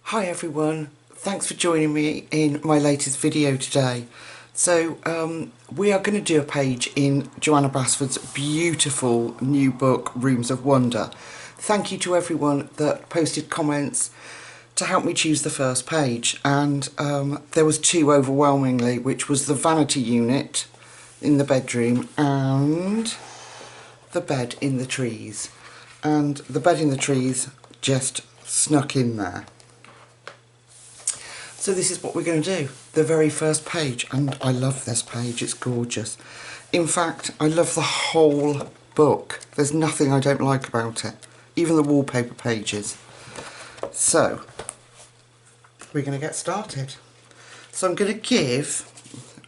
Hi everyone, thanks for joining me in my latest video today. So we are going to do a page in Johanna Basford's beautiful new book Rooms of Wonder. Thank you to everyone that posted comments to help me choose the first page, and there was two overwhelmingly, which was the vanity unit in the bedroom and the bed in the trees. And the bed in the trees just snuck in there. So this is what we're going to do, the very first page, and I love this page, it's gorgeous. In fact, I love the whole book. There's nothing I don't like about it, even the wallpaper pages. So, we're going to get started. So I'm going to give,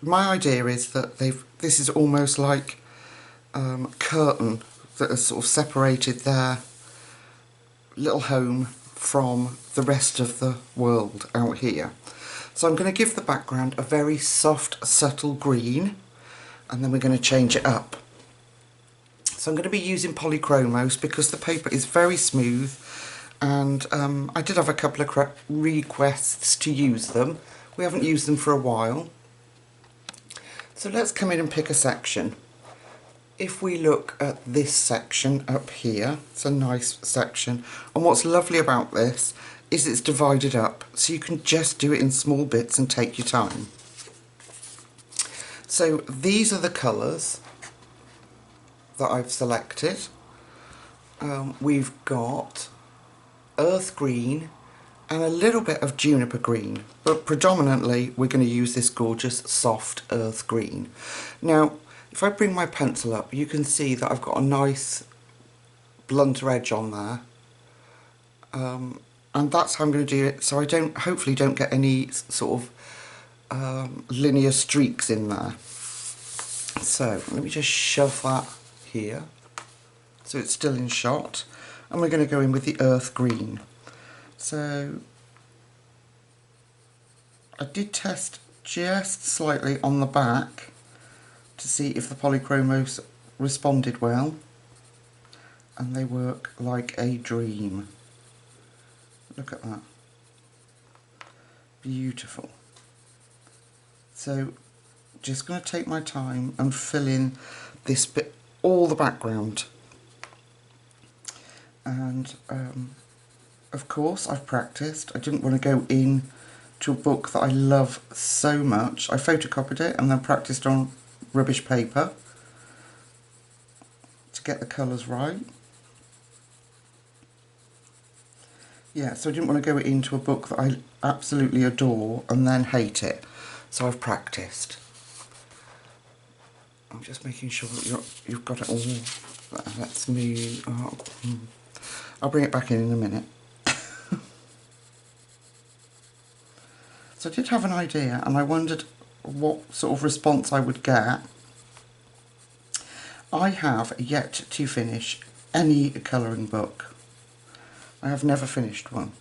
my idea is that this is almost like a curtain that has sort of separated their little home from the rest of the world out here. So I'm going to give the background a very soft, subtle green, and then we're going to change it up. So I'm going to be using polychromos because the paper is very smooth, and I did have a couple of requests to use them. We haven't used them for a while. So let's come in and pick a section. If we look at this section up here, it's a nice section, and what's lovely about this is it's divided up, so you can just do it in small bits and take your time. So these are the colours that I've selected. We've got earth green and a little bit of juniper green, but predominantly we're going to use this gorgeous soft earth green. Now, if I bring my pencil up, you can see that I've got a nice blunter edge on there. And that's how I'm going to do it, so I hopefully don't get any sort of linear streaks in there. So let me just shove that here, so it's still in shot, and we're going to go in with the earth green. So I did test just slightly on the back to see if the polychromos responded well, and they work like a dream. Look at that. Beautiful. So just going to take my time and fill in this bit, all the background. And of course I've practiced. I didn't want to go in to a book that I love so much. I photocopied it and then practiced on rubbish paper to get the colours right. Yeah, so I didn't want to go into a book that I absolutely adore and then hate it. So I've practiced. I'm just making sure that you've got it all. Let's move. Oh, I'll bring it back in a minute. So I did have an idea, and I wondered what sort of response I would get. I have yet to finish any colouring book. I have never finished one.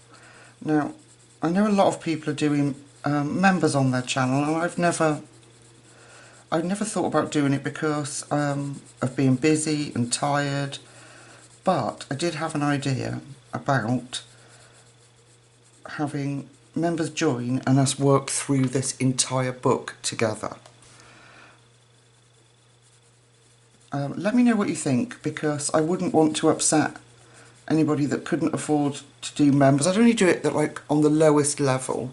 Now, I know a lot of people are doing members on their channel, and I've never thought about doing it because of being busy and tired, but I did have an idea about having members join and us work through this entire book together. Let me know what you think, because I wouldn't want to upset anybody that couldn't afford to do members. I'd only do it like on the lowest level,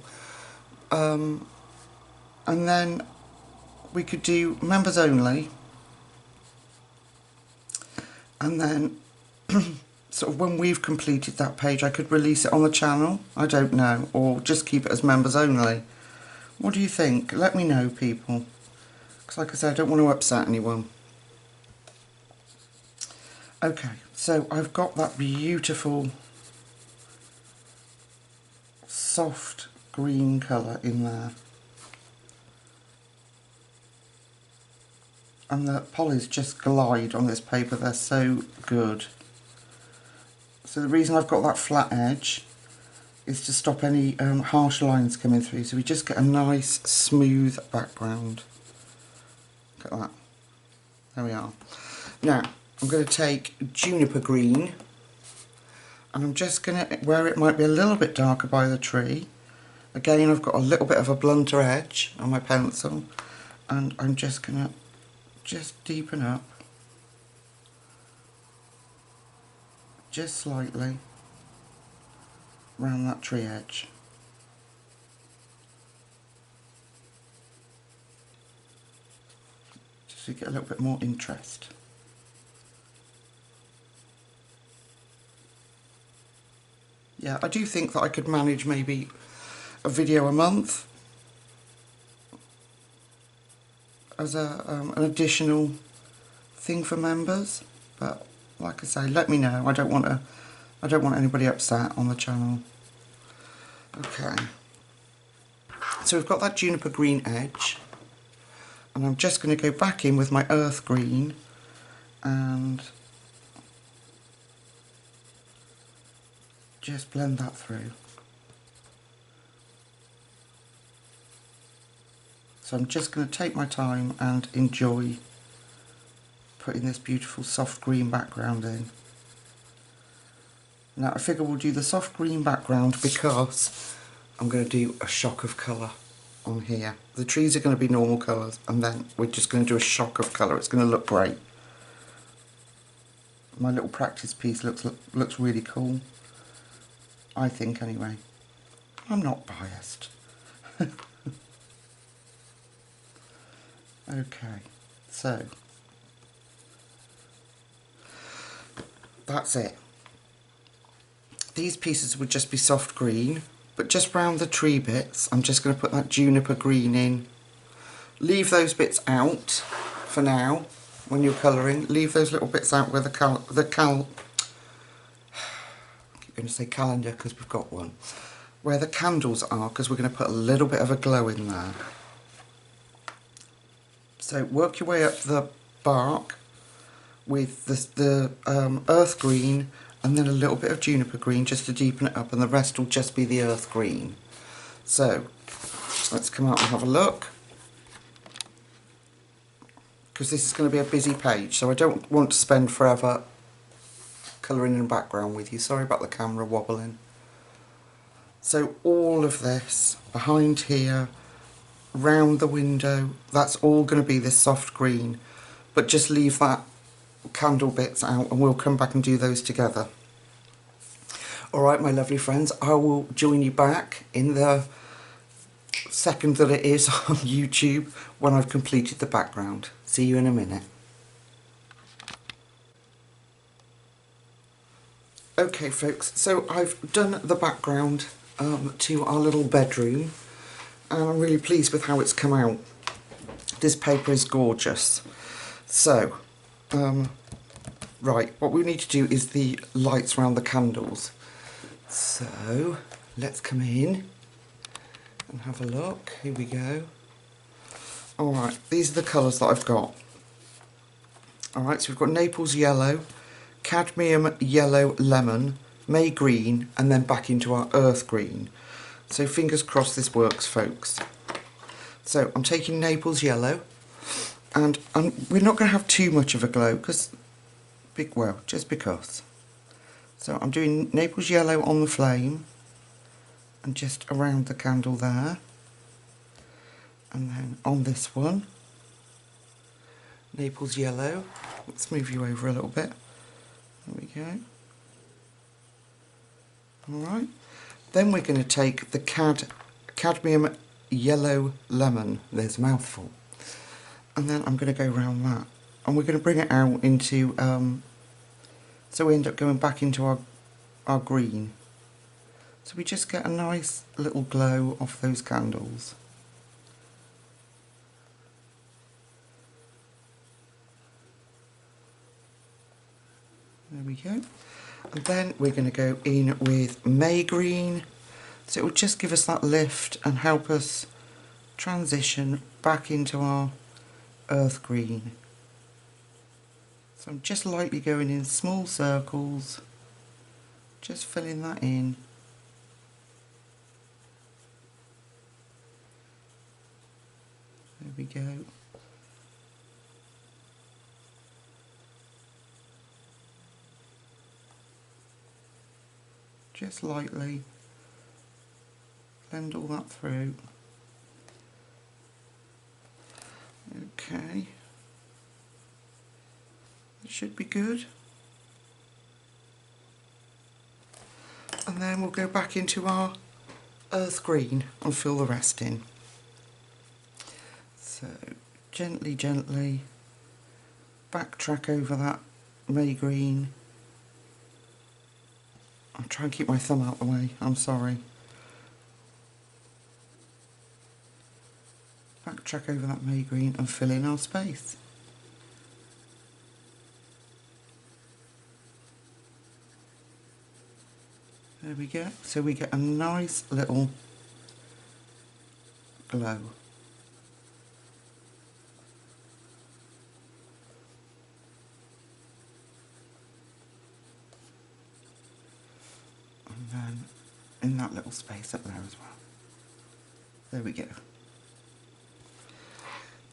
and then we could do members only, and then sort of when we've completed that page I could release it on the channel, I don't know, or just keep it as members only. What do you think? Let me know, people, because like I said, I don't want to upset anyone. Okay, so I've got that beautiful soft green colour in there, and the polys just glide on this paper, they're so good. So the reason I've got that flat edge is to stop any harsh lines coming through, so we just get a nice smooth background. Look at that. There we are. Now I'm going to take Juniper Green, And I'm just going to, where it might be a little bit darker by the tree, again I've got a little bit of a blunter edge on my pencil, and I'm just going to just deepen up just slightly around that tree edge. Just to get a little bit more interest. Yeah, I do think that I could manage maybe a video a month as an additional thing for members, but like I say, let me know. I don't want anybody upset on the channel. Okay, so we've got that Juniper Green edge, and I'm just going to go back in with my earth green and just blend that through. So I'm just going to take my time and enjoy putting this beautiful soft green background in. Now I figure we'll do the soft green background because I'm going to do a shock of colour on here. The trees are going to be normal colours, and then we're just going to do a shock of colour. It's going to look great. My little practice piece looks really cool, I think anyway. I'm not biased. Okay, so that's it. These pieces would just be soft green, but just round the tree bits I'm just going to put that Juniper Green in. Leave those bits out for now when you're colouring. Leave those little bits out where I keep going to say calendar because we've got one. Where the candles are, because we're going to put a little bit of a glow in there. So work your way up the bark with the earth green and then a little bit of juniper green just to deepen it up, and the rest will just be the earth green. So let's come out and have a look, because this is going to be a busy page, so I don't want to spend forever colouring in the background with you. Sorry about the camera wobbling. So all of this behind here, round the window, that's all going to be this soft green, but just leave that candle bits out and we'll come back and do those together. Alright my lovely friends, I will join you back in the second that it is on YouTube when I've completed the background. See you in a minute. Okay folks, so I've done the background to our little bedroom, and I'm really pleased with how it's come out. This paper is gorgeous. So, right, what we need to do is the lights around the candles. So, let's come in and have a look. Here we go. Alright, these are the colours that I've got. Alright, so we've got Naples Yellow, Cadmium Yellow Lemon, May Green, and then back into our Earth Green. So fingers crossed this works, folks. So I'm taking Naples Yellow, and we're not going to have too much of a glow, because, well, just because. So I'm doing Naples Yellow on the flame, and just around the candle there. And then on this one, Naples Yellow. Let's move you over a little bit. There we go. Alright. Then we're going to take the Cadmium Yellow Lemon. There's a mouthful. And then I'm going to go around that. And we're going to bring it out into, so we end up going back into our green. So we just get a nice little glow off those candles. There we go. And then we're going to go in with May Green. So it will just give us that lift and help us transition back into our Earth Green. So I'm just lightly going in small circles, just filling that in. There we go. just lightly blend all that through. Okay, it should be good. And then we'll go back into our earth green and fill the rest in. So gently, gently backtrack over that May green. I'll try and keep my thumb out the way, I'm sorry. Backtrack over that May green and fill in our space. There we go. So we get a nice little glow. And then in that little space up there as well. There we go.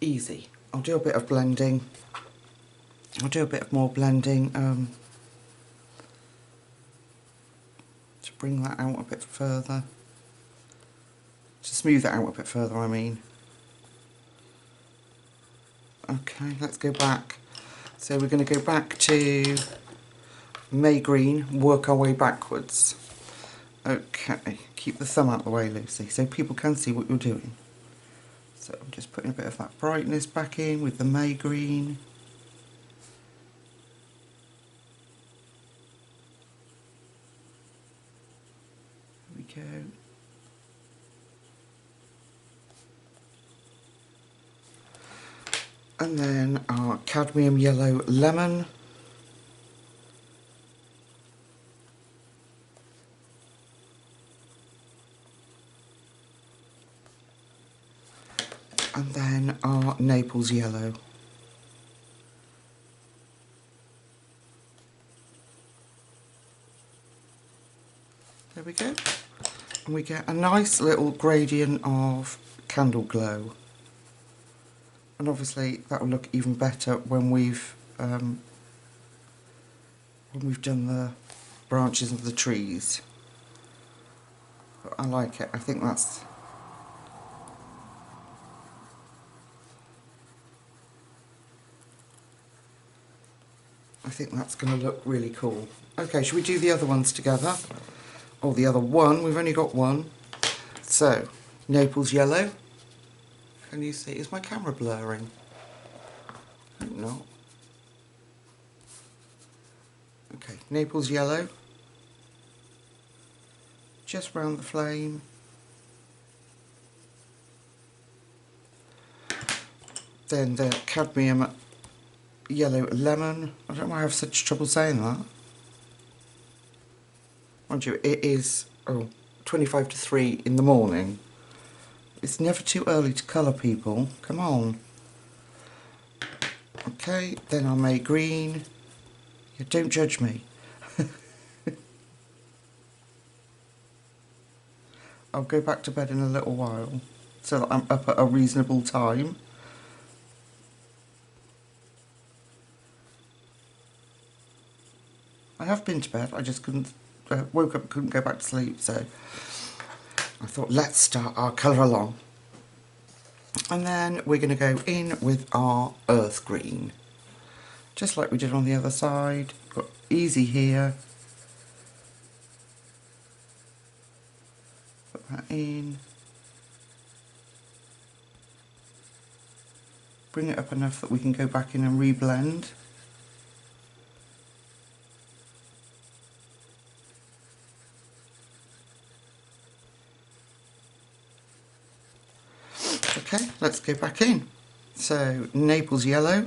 Easy. I'll do a bit of blending. I'll do a bit more blending to bring that out a bit further. To smooth it out a bit further, I mean. Okay, let's go back. So we're going to go back to May green, work our way backwards. Okay, keep the thumb out of the way, Lucy, so people can see what you're doing. So I'm just putting a bit of that brightness back in with the May green. There we go. And then our cadmium yellow lemon. And then our Naples yellow. There we go. And we get a nice little gradient of candle glow. And obviously that will look even better when we've done the branches of the trees. But I like it. I think that's going to look really cool. Okay, should we do the other ones together? Or the other one, we've only got one. So, Naples yellow. Can you see, is my camera blurring? I hope not. Okay, Naples yellow. Just round the flame. Then the cadmium yellow lemon. I don't know why I have such trouble saying that. Mind you, it is 25 to 3 in the morning. It's never too early to colour, people. Come on. Okay, then our May green. Yeah, don't judge me. I'll go back to bed in a little while so that I'm up at a reasonable time. I have been to bed, I just couldn't, woke up and couldn't go back to sleep, so I thought let's start our colour along. And then we're going to go in with our earth green, just like we did on the other side. Got easy here. Put that in. Bring it up enough that we can go back in and reblend. Okay, let's go back in. So, Naples yellow.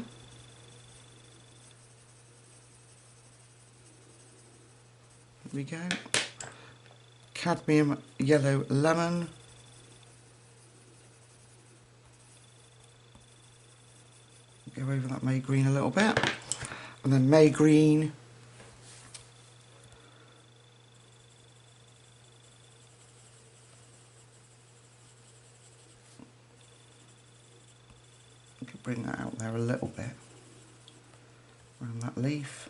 There we go. Cadmium yellow lemon. Go over that May green a little bit. And then May green. Bring that out there a little bit around that leaf,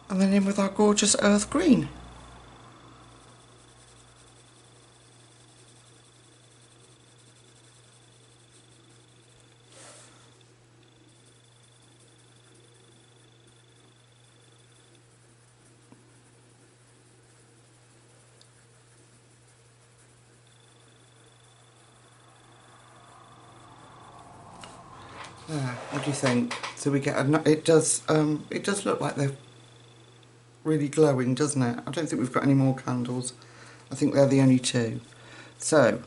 and then in with our gorgeous earth green. There, what do you think? So we get it does look like they're really glowing, doesn't it? I don't think we've got any more candles. I think they're the only two. So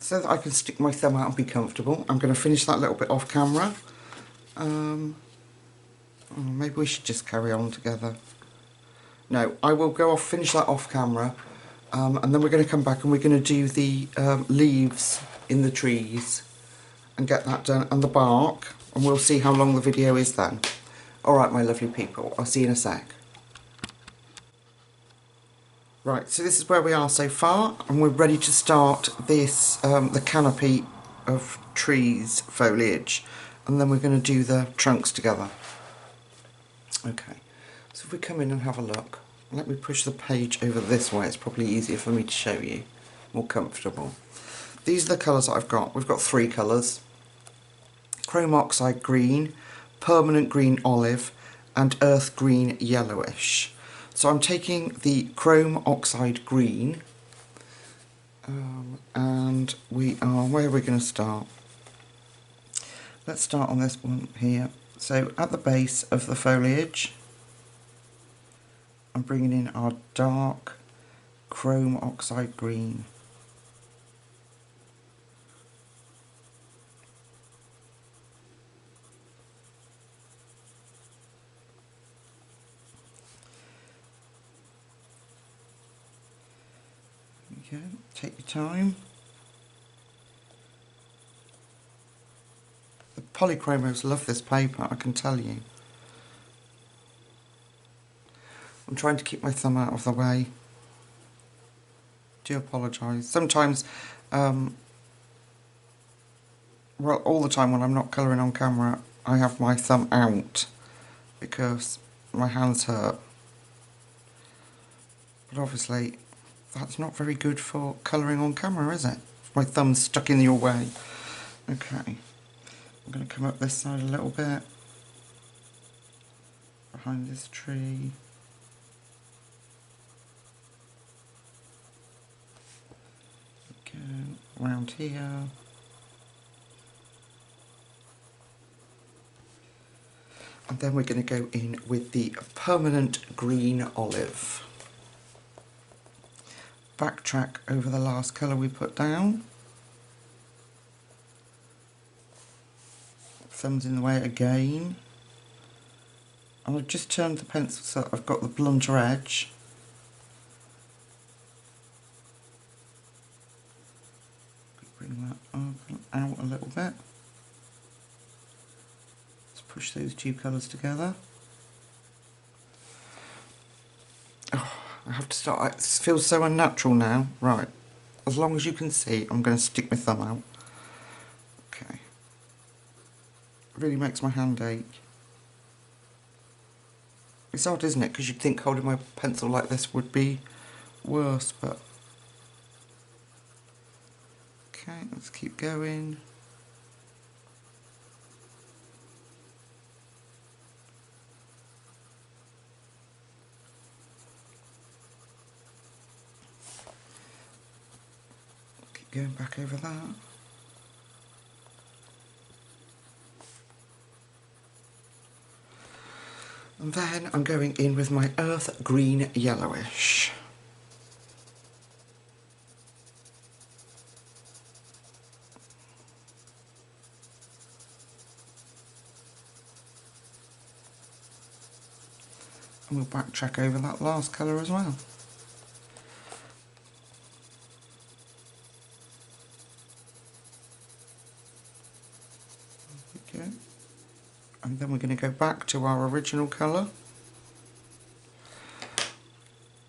that I can stick my thumb out and be comfortable, I'm going to finish that little bit off camera. Maybe we should just carry on together. No, I will go off, finish that off camera, and then we're going to come back and we're going to do the leaves in the trees and get that done, and the bark, and we'll see how long the video is then. Alright my lovely people, I'll see you in a sec. Right, so this is where we are so far, and we're ready to start this, the canopy of trees foliage, and then we're going to do the trunks together. Okay, so if we come in and have a look, let me push the page over this way, it's probably easier for me to show you, more comfortable. These are the colours that I've got. We've got 3 colours: chrome oxide green, permanent green olive, and earth green yellowish. So I'm taking the chrome oxide green, and where are we going to start? Let's start on this one here. So at the base of the foliage, I'm bringing in our dark chrome oxide green. Okay, take your time. The polychromos love this paper, I can tell you. I'm trying to keep my thumb out of the way. Do apologise. Sometimes, well, all the time when I'm not colouring on camera, I have my thumb out because my hands hurt. But obviously, that's not very good for colouring on camera, is it? If my thumb's stuck in your way. Okay, I'm going to come up this side a little bit, behind this tree. Okay, around here. And then we're going to go in with the permanent green olive. Backtrack over the last colour we put down. Thumb's in the way again. And I've just turned the pencil so I've got the blunter edge. Bring that up and out a little bit. Let's push those two colours together. Oh, I have to start. It feels so unnatural now. Right. As long as you can see, I'm going to stick my thumb out. Okay. It really makes my hand ache. It's odd, isn't it? Because you'd think holding my pencil like this would be worse, but... Okay, let's keep going. Keep going back over that. And then I'm going in with my earth green yellowish. And we'll backtrack over that last colour as well. There we go. And then we're going to go back to our original colour,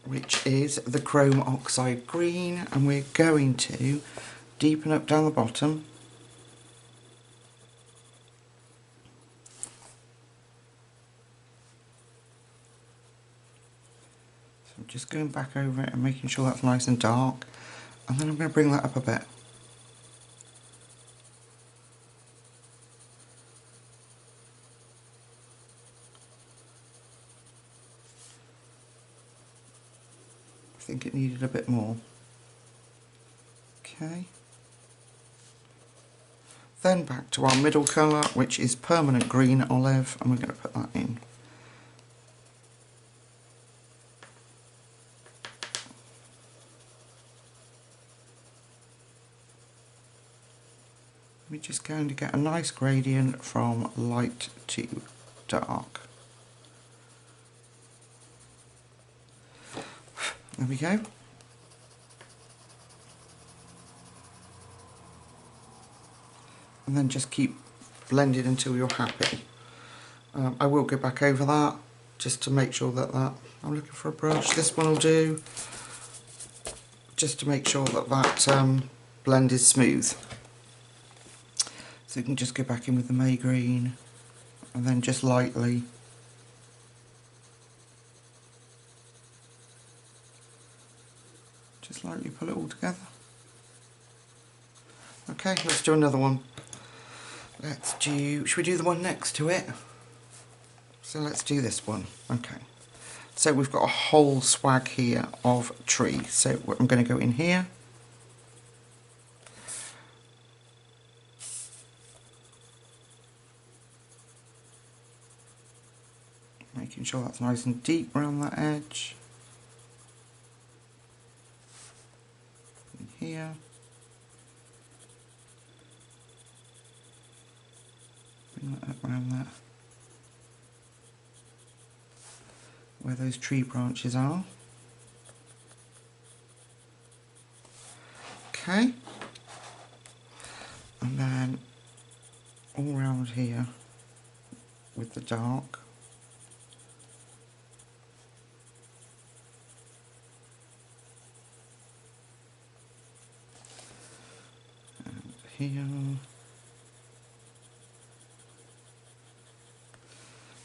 which is the chrome oxide green, and we're going to deepen up down the bottom. So I'm just going back over it and making sure that's nice and dark, and then I'm going to bring that up a bit. I think it needed a bit more. Okay. Then back to our middle colour, which is permanent green olive, and we're going to put that in. We're just going to get a nice gradient from light to dark. There we go. And then just keep blending until you're happy. I will go back over that just to make sure that I'm looking for a brush. This one will do, just to make sure that blend is smooth. So you can just go back in with the May green and then just lightly pull it all together. Okay, let's do another one. Should we do the one next to it? So let's do this one. Okay. So we've got a whole swag here of tree. So I'm going to go in here. Making sure that's nice and deep around that edge. In here. Bring that up around that. Where those tree branches are. Okay. And then all around here with the dark. And here.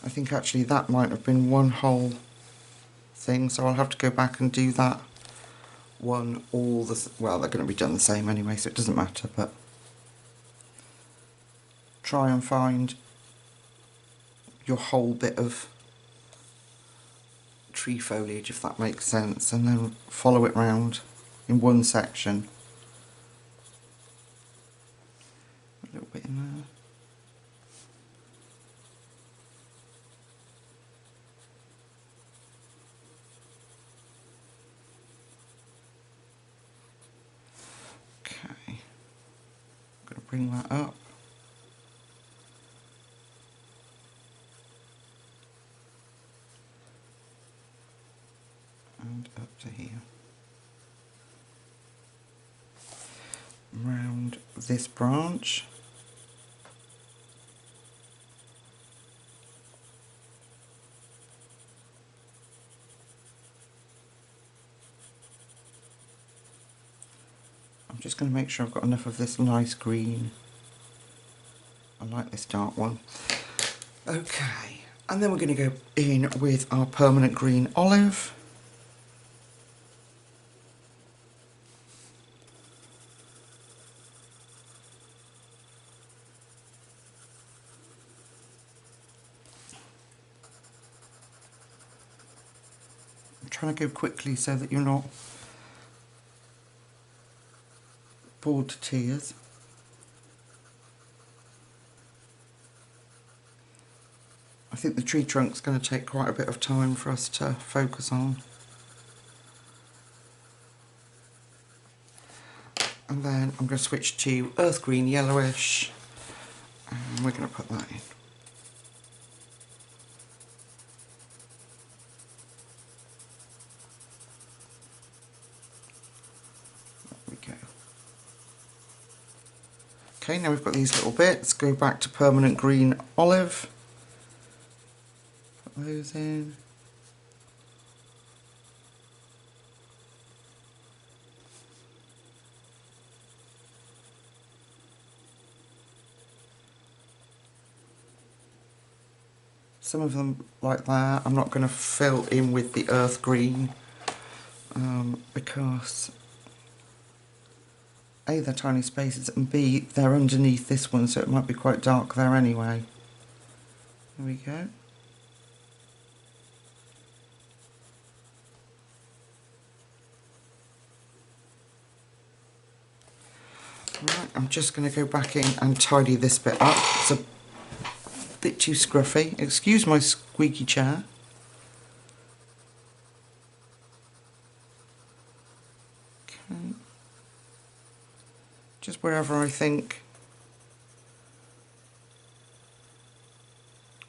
I think actually that might have been one whole thing, so I'll have to go back and do that one well, they're going to be done the same anyway, so it doesn't matter, but try and find your whole bit of tree foliage, if that makes sense, and then follow it round in one section. A little bit in there. Bring that up. And up to here. Round this branch. I'm just going to make sure I've got enough of this nice green. I like this dark one. Okay, and then we're going to go in with our permanent green olive. I'm trying to go quickly so that you're not bored to tears. I think the tree trunk's going to take quite a bit of time for us to focus on. And then I'm going to switch to earth green yellowish, and we're going to put that in. There we go. Okay, now we've got these little bits. Go back to permanent green olive. Put those in. Some of them like that. I'm not going to fill in with the earth green because A, they're tiny spaces, and B, they're underneath this one, so it might be quite dark there anyway. There we go. Right, I'm just going to go back in and tidy this bit up. It's a bit too scruffy. Excuse my squeaky chair. Okay. Just wherever I think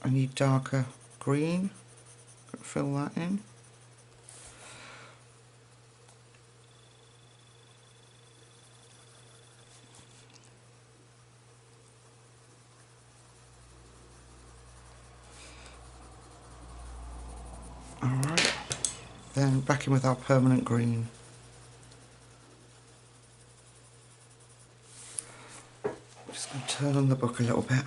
I need darker green, fill that in. Alright, then back in with our permanent green. Just going to turn on the book a little bit.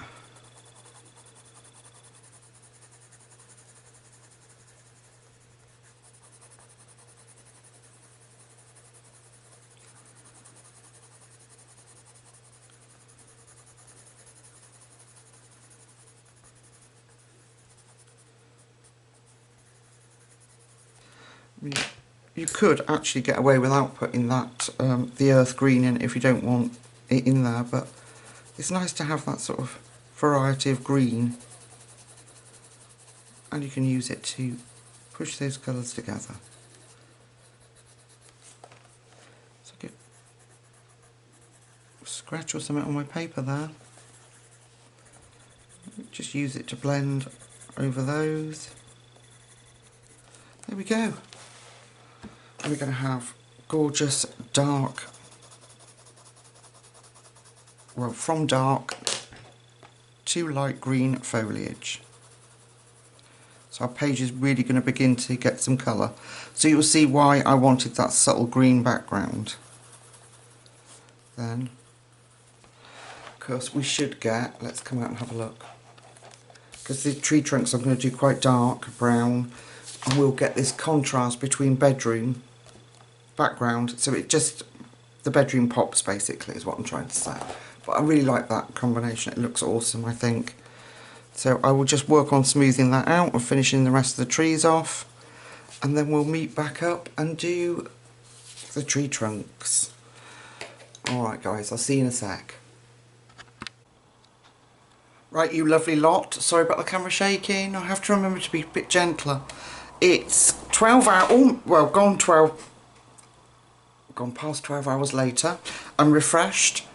You could actually get away without putting that the earth green in if you don't want it in there, but it's nice to have that sort of variety of green, and you can use it to push those colours together. So I get a scratch or something on my paper there. Just use it to blend over those. There we go. And we're going to have gorgeous dark, well, from dark to light green foliage. So our page is really going to begin to get some colour. So you'll see why I wanted that subtle green background. Then, of course, we should get, let's come out and have a look. Because the tree trunks I'm going to do quite dark brown, and we'll get this contrast between bedroom background, so it just, the bedroom pops basically is what I'm trying to say. But I really like that combination, it looks awesome I think. So I will just work on smoothing that out and finishing the rest of the trees off, and then we'll meet back up and do the tree trunks. Alright guys, I'll see you in a sec. Right, you lovely lot, sorry about the camera shaking, I have to remember to be a bit gentler. It's 12 hours, oh, well gone past 12 hours later. I'm refreshed.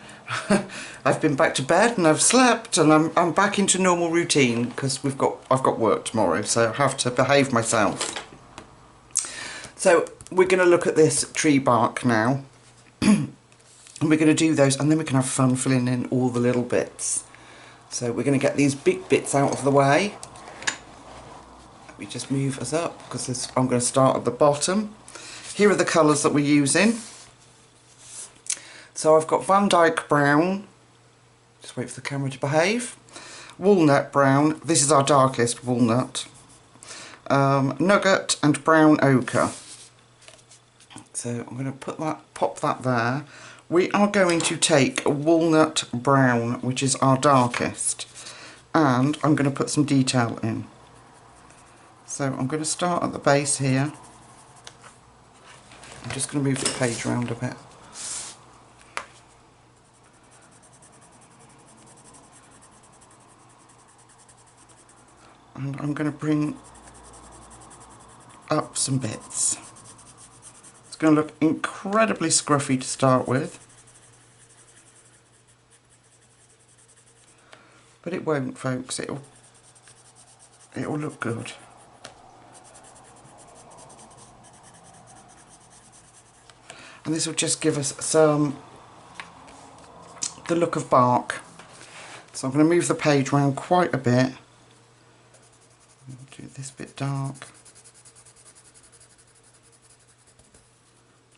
I've been back to bed and I've slept, and I'm back into normal routine because I've got work tomorrow, so I have to behave myself. So we're going to look at this tree bark now, and we're going to do those, and then we can have fun filling in all the little bits. So we're going to get these big bits out of the way. Let me just move us up because I'm going to start at the bottom. Here are the colours that we're using. So I've got Dyke Brown, just wait for the camera to behave, Walnut Brown, this is our darkest walnut, Nugget and Brown Ochre. So I'm going to pop that there. We are going to take a Walnut Brown, which is our darkest, and I'm going to put some detail in. So I'm going to start at the base here. I'm just going to move the page around a bit. And I'm going to bring up some bits. It's going to look incredibly scruffy to start with, but it won't, folks. It'll look good. And this will just give us the look of bark. So I'm going to move the page around quite a bit. Do this bit dark.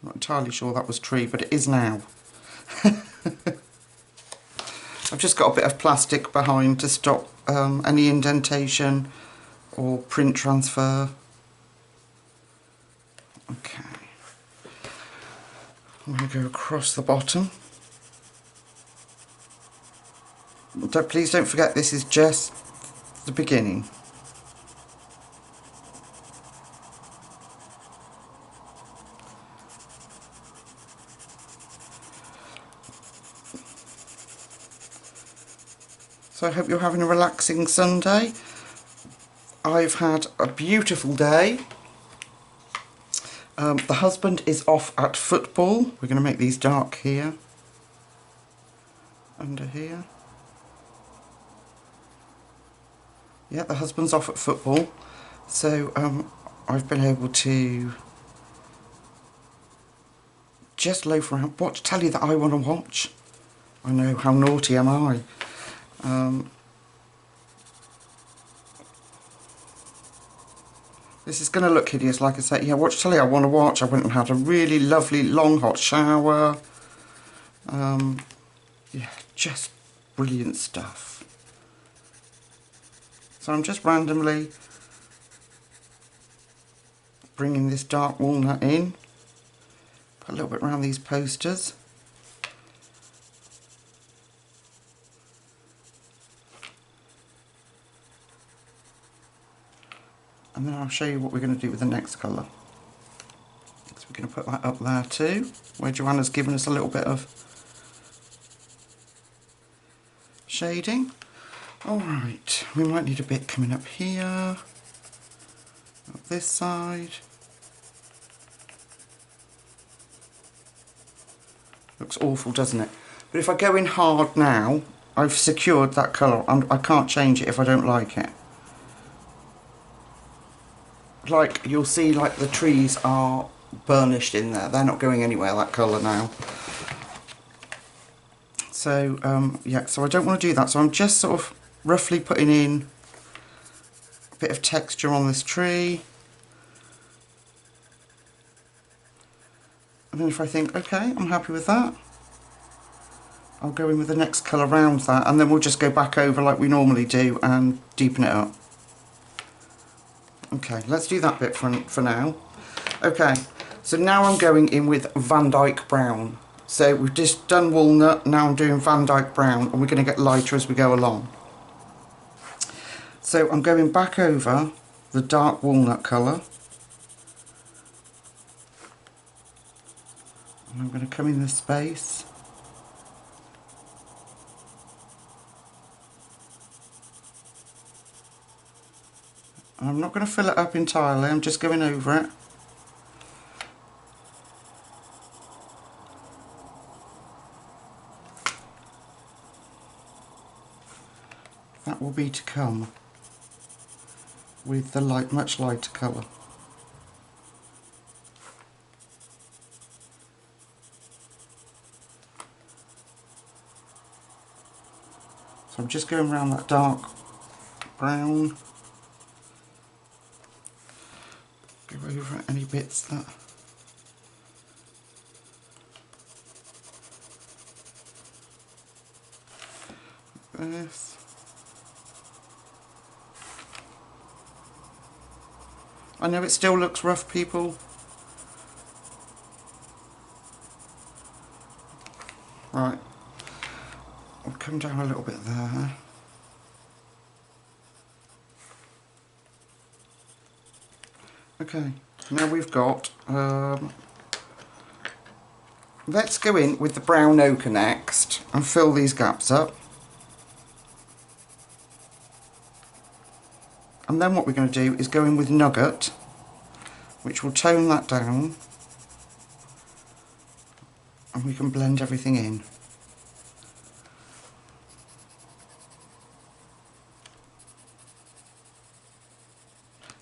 I'm not entirely sure that was tree, but it is now. I've just got a bit of plastic behind to stop any indentation or print transfer. Okay. I'm going to go across the bottom. Please don't forget, this is just the beginning. So I hope you're having a relaxing Sunday. I've had a beautiful day. The husband is off at football. We're going to make these dark here, under here. Yeah, the husband's off at football, so I've been able to just loaf around, watch telly that I want to watch. I know, how naughty am I? This is going to look hideous, like I say. Yeah, watch telly I want to watch. I went and had a really lovely long hot shower. Yeah, just brilliant stuff. So I'm just randomly bringing this dark walnut in. Put a little bit around these posters. And then I'll show you what we're going to do with the next colour. So we're going to put that up there too, where Johanna's given us a little bit of shading. Alright, we might need a bit coming up here, up this side. Looks awful, doesn't it? But if I go in hard now, I've secured that colour and I can't change it if I don't like it. Like, you'll see, like, the trees are burnished in there. They're not going anywhere, that colour now. So, yeah, so I don't want to do that. So I'm just sort of roughly putting in a bit of texture on this tree. And then if I think, okay, I'm happy with that, I'll go in with the next colour around that. And then we'll just go back over like we normally do and deepen it up. Okay, let's do that bit for now. Okay, so now I'm going in with Dyke Brown. So we've just done walnut, now I'm doing Dyke Brown, and we're going to get lighter as we go along. So I'm going back over the dark walnut colour. And I'm going to come in the space. I'm not going to fill it up entirely, I'm just going over it. That will be to come with the much lighter colour. So I'm just going around that dark brown. Go over any bits that this. I know it still looks rough, people. Right, I'll come down a little bit there. Okay, now we've got, let's go in with the brown ochre next and fill these gaps up. And then what we're going to do is go in with nugget, which will tone that down, and we can blend everything in.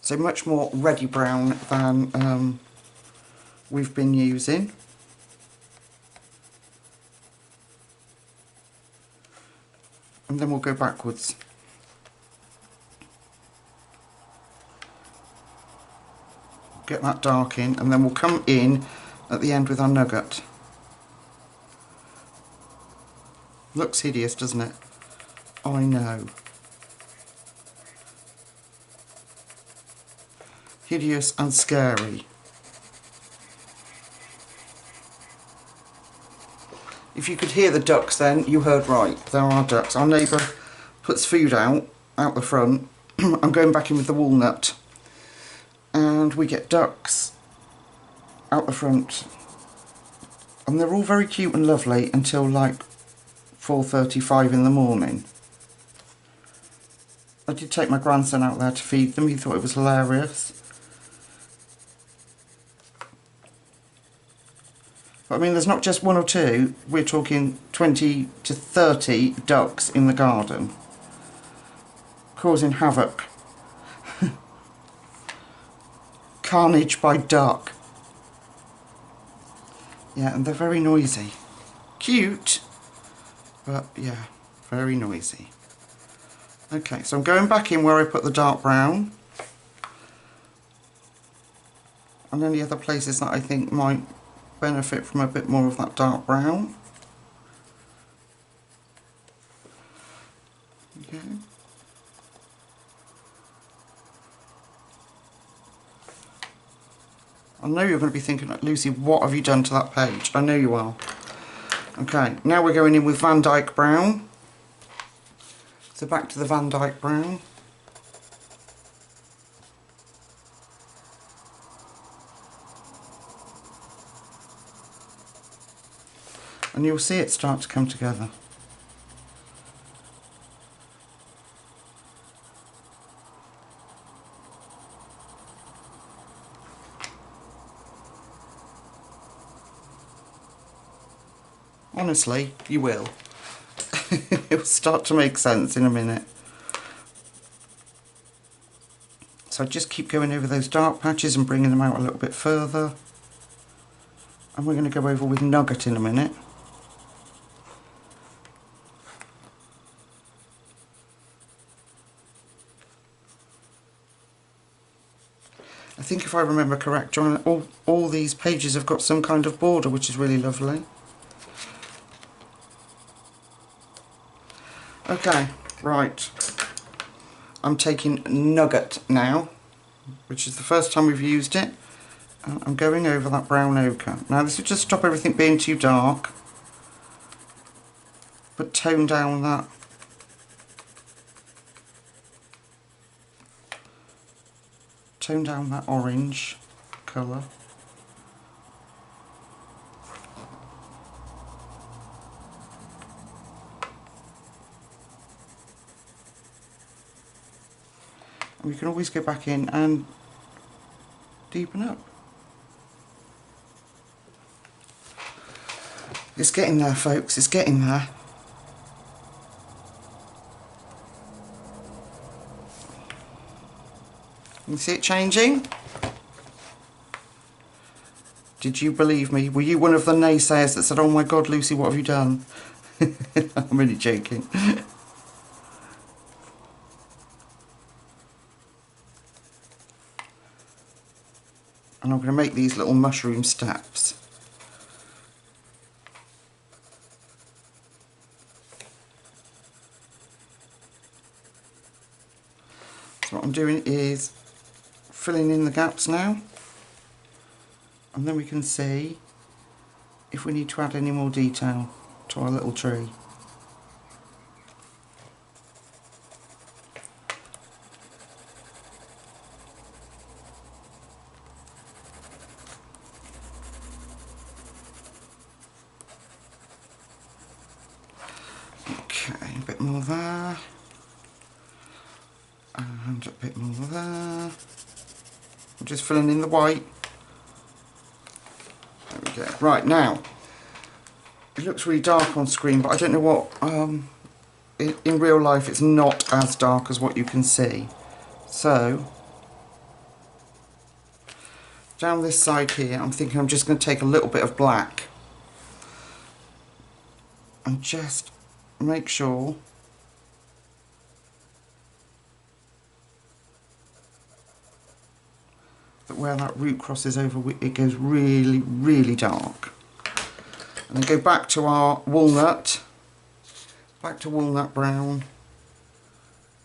So much more reddy brown than we've been using. And then we'll go backwards. Get that dark in, and then we'll come in at the end with our nugget. Looks hideous, doesn't it? I know. Hideous and scary. If you could hear the ducks then, you heard right. There are ducks. Our neighbour puts food out the front. I'm going back in with the walnut. And we get ducks out the front. And they're all very cute and lovely until like 4:35 in the morning. I did take my grandson out there to feed them. He thought it was hilarious. But I mean, there's not just one or two. We're talking 20 to 30 ducks in the garden, causing havoc. Carnage by duck. Yeah, and they're very noisy. Cute, but yeah, very noisy. Okay, so I'm going back in where I put the dark brown. And any other places that I think might benefit from a bit more of that dark brown. Okay. I know you're going to be thinking, Lucy, what have you done to that page? I know you are. Okay, now we're going in with Dyke Brown. So back to the Dyke Brown. And you'll see it start to come together. Honestly, you will. It'll start to make sense in a minute. So just keep going over those dark patches and bringing them out a little bit further. And we're going to go over with Nugget in a minute. I think if I remember correct, Johanna, all these pages have got some kind of border, which is really lovely. Okay, right. I'm taking Nugget now, which is the first time we've used it. And I'm going over that brown ochre. Now this will just stop everything being too dark, but tone down that orange colour. And we can always go back in and deepen up. It's getting there, folks, it's getting there. You see it changing? Did you believe me? Were you one of the naysayers that said, oh my God, Lucy, what have you done? I'm really joking. And I'm going to make these little mushroom steps. So what I'm doing is filling in the gaps now, and then we can see if we need to add any more detail to our little tree. Okay, a bit more there. And a bit more there. I'm just filling in the white. There we go. Right, now, it looks really dark on screen, but I don't know what, in real life it's not as dark as what you can see. So, down this side here, I'm thinking I'm just going to take a little bit of black and just make sure that where that root crosses over, it goes really, really dark. And then go back to our walnut, back to walnut brown,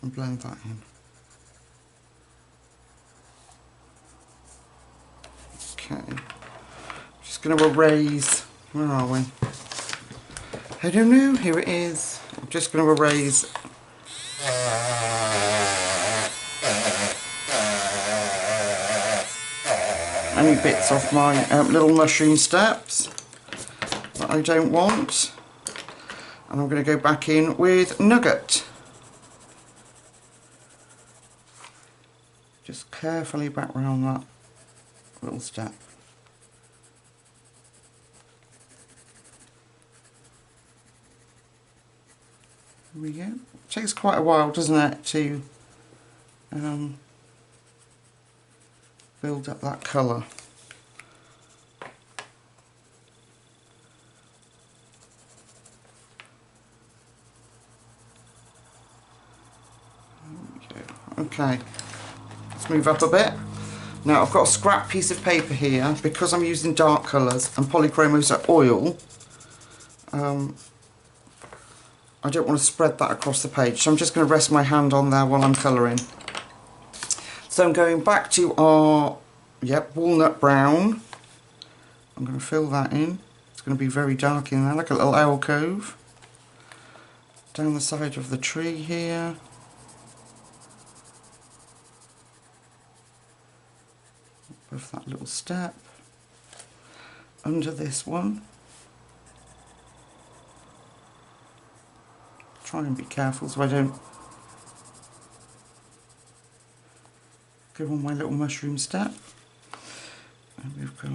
and blend that in. Okay, just going to erase, where are we? I don't know, here it is. I'm just going to erase any bits off my little mushroom steps that I don't want, and I'm going to go back in with Nugget. Just carefully back round that little step. There we go. It takes quite a while, doesn't it, to build up that colour. Okay, let's move up a bit. Now I've got a scrap piece of paper here because I'm using dark colours and polychromos are oil. I don't want to spread that across the page, so I'm just going to rest my hand on there while I'm colouring. So I'm going back to our walnut brown. I'm going to fill that in. It's going to be very dark in there, like a little alcove. Down the side of the tree here. Above that little step. Under this one. Try and be careful so I don't go on my little mushroom step. And we've got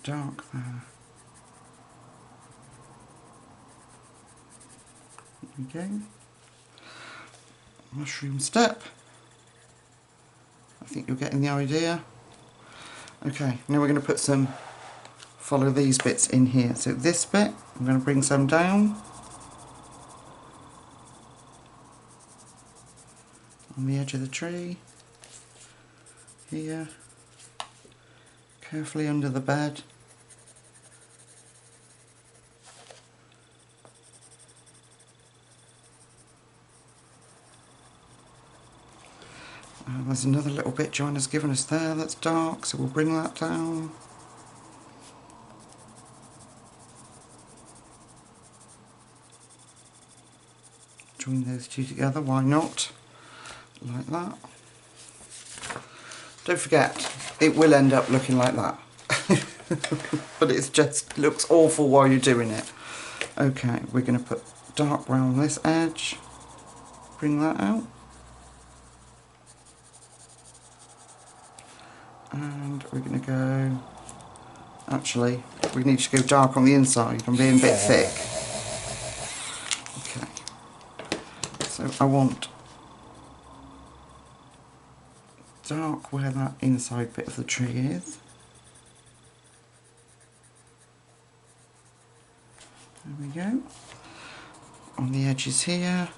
dark there. There we go. Mushroom step. I think you're getting the idea. Okay, now we're going to put some, follow these bits in here. So this bit, I'm going to bring some down on the edge of the tree. Here. Carefully under the bed. There's another little bit Johanna's given us there that's dark, so we'll bring that down. Join those two together, why not? Like that. Don't forget, it will end up looking like that. But it just looks awful while you're doing it. Okay, we're going to put dark brown on this edge. Bring that out. And we're going to go, actually, we need to go dark on the inside. I'm being a bit thick. Okay, so I want dark where that inside bit of the tree is. There we go. On the edges here.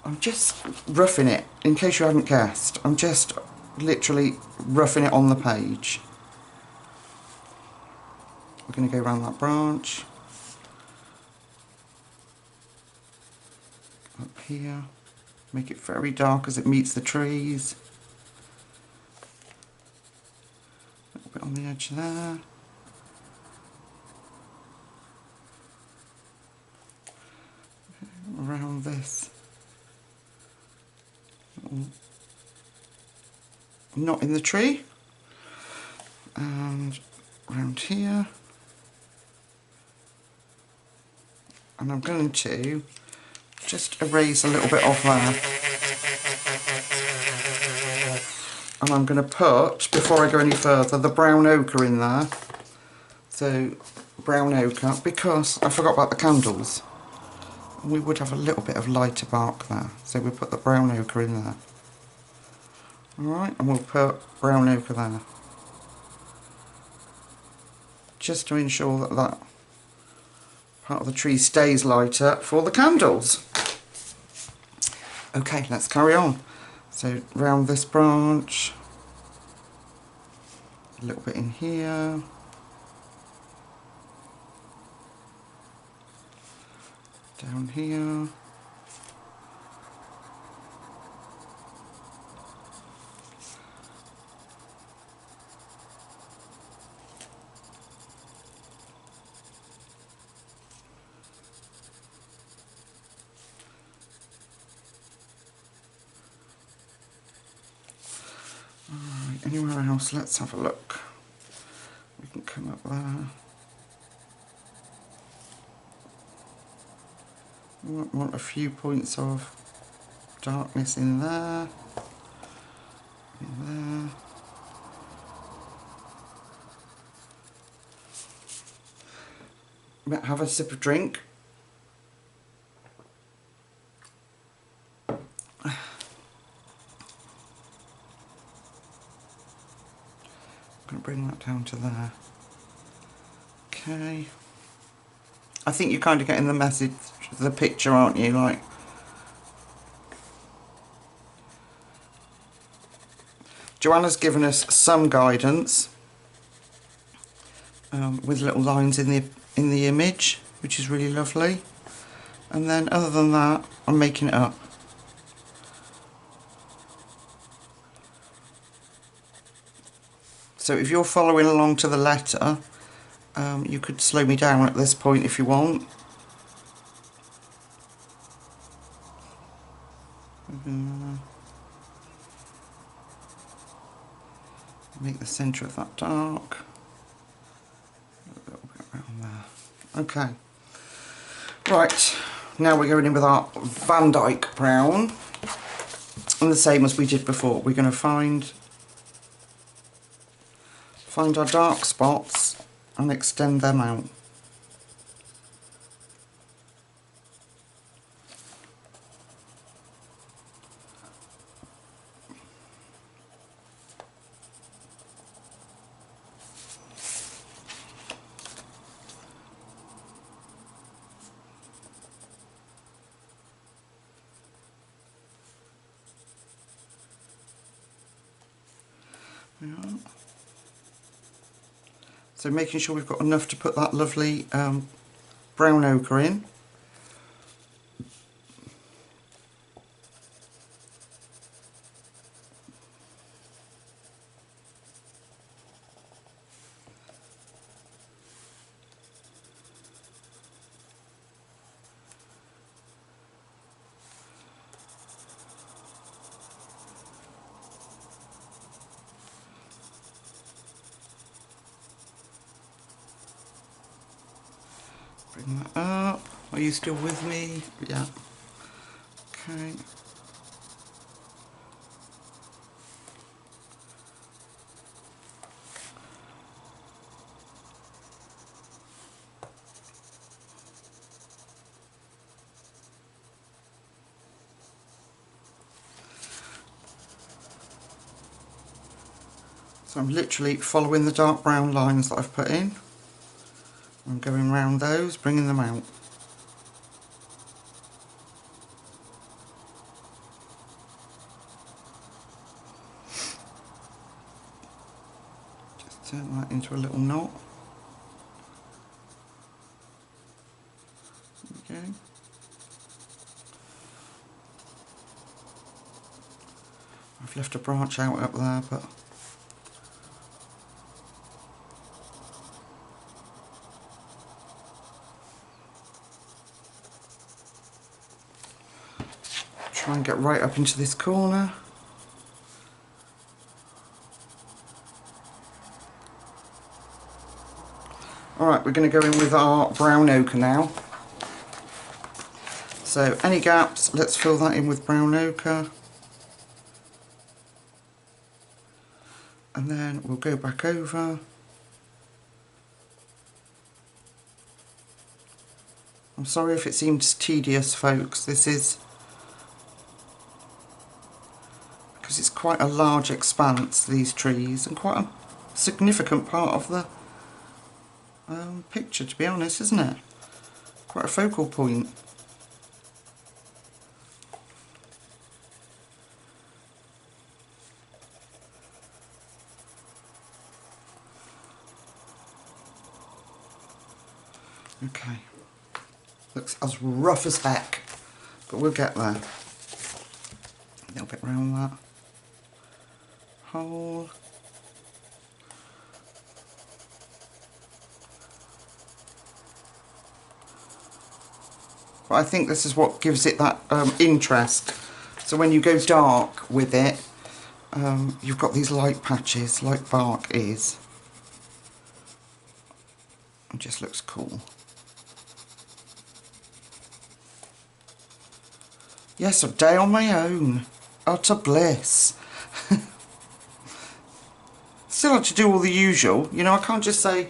I'm just roughing it, in case you haven't guessed. I'm just literally roughing it on the page. We're going to go around that branch. Up here. Make it very dark as it meets the trees. A little bit on the edge there. Around this. Not in the tree. And around here. And I'm going to just erase a little bit off there. And I'm going to put, before I go any further, the brown ochre in there. So, brown ochre, because I forgot about the candles. We would have a little bit of lighter bark there. So we'll put the brown ochre in there. Alright, and we'll put brown ochre there. Just to ensure that that part of the tree stays lighter for the candles. Okay, let's carry on. So round this branch, a little bit in here, down here, anywhere else? Let's have a look. We can come up there. We want a few points of darkness in there. In there. Have a sip of drink. I'm going to bring that down to there. Okay. I think you're kind of getting the message, the picture, aren't you? Like, Johanna's given us some guidance with little lines in the image, which is really lovely. And then, other than that, I'm making it up. So if you're following along to the letter, you could slow me down at this point if you want. Make the centre of that dark. A little bit around there. Okay. Right, now we're going in with our Dyke Brown. And the same as we did before, we're going to find our dark spots and extend them out. Yeah. So making sure we've got enough to put that lovely brown ochre in. Bring that up. Are you still with me? Yeah. Okay. So I'm literally following the dark brown lines that I've put in. I'm going round those, bringing them out. Just turn that into a little knot. There we go. I've left a branch out up there, but try and get right up into this corner. Alright, we're going to go in with our brown ochre now. So any gaps, let's fill that in with brown ochre. And then we'll go back over. I'm sorry if it seems tedious, folks. This is because it's quite a large expanse, these trees, and quite a significant part of the picture, to be honest, isn't it? Quite a focal point. Okay, looks as rough as heck, but we'll get there. A little bit around that hole. But I think this is what gives it that interest. So when you go dark with it, you've got these light patches like bark is. It just looks cool. Yes, a day on my own. Utter bliss. Still have to do all the usual. You know, I can't just say,